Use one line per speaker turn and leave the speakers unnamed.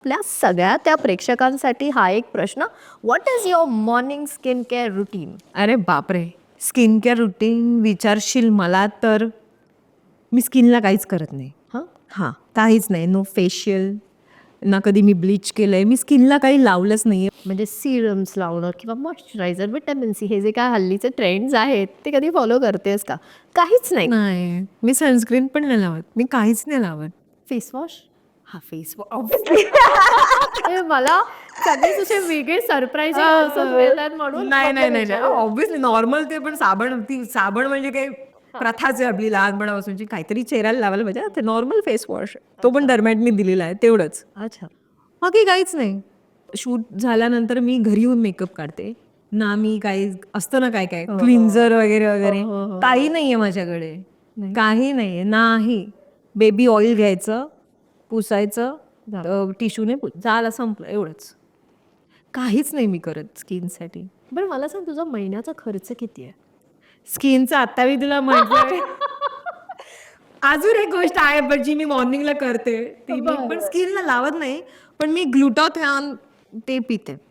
आपल्या सगळ्या त्या प्रेक्षकांसाठी हा एक प्रश्न, what is your morning skin care routine?
अरे बापरे! स्किन केअर रुटीन विचारशील मला तर मी स्किनला काहीच करत नाही.
हां,
हां, काहीच नाही. नो फेशियल, ना कधी मी ब्लीच केलंय. मी स्किनला काही लावलंच नाहीये.
म्हणजे सिरम्स लावणं किंवा मॉइश्चरायझर, व्हिटॅमिन सी हे जे काय हल्लीचे ट्रेंड्स आहेत ते कधी फॉलो करतेस का? काहीच नाही.
नाही, मी सनस्क्रीन पण नाही लावत. मी काहीच नाही लावत.
Face wash?
हा फेस ऑब्व्हियसली
मला सगळेच असे वेगळे सरप्राईजिंग आन्सर्स मिळतात म्हणून
नाही,
म्हटलं
नाही, नाही, नाही.
विचारूया.
ऑब्व्हियसली नॉर्मल ते पण साबण म्हणजे काही प्रथाच आहे आपली लहानपणापासूनची. काहीतरी चेहऱ्याला लावायला पाहिजे. ते नॉर्मल फेस वॉश तो पण डर्मॅटनी दिलेला आहे तेवढंच.
अच्छा.
बाकी काहीच नाही. शूट झाल्यानंतर मी घरी येऊन मेकअप काढते. ना मी काही असतं ना काय
हो, हो.
क्लिन्झर वगैरे वगैरे
हो, हो, हो.
काही नाहीये माझ्याकडे.
नाही.
काही नाहीये. नाही. बेबी ऑइल घ्यायचं, पुसायचं,
झालं.
टिश्यूने झालं संपलं एवढंच. काहीच नाही मी करत स्किनसाठी.
बरं मला सांग तुझा महिन्याचा खर्च किती आहे?
स्किनचं आता मी तुला म्हटलं अजून एक गोष्ट आहे पण जी मी मॉर्निंगला करते ती मी पण
बरं.
स्किनला लावत नाही पण मी ग्लुटाथिऑन ते पिते.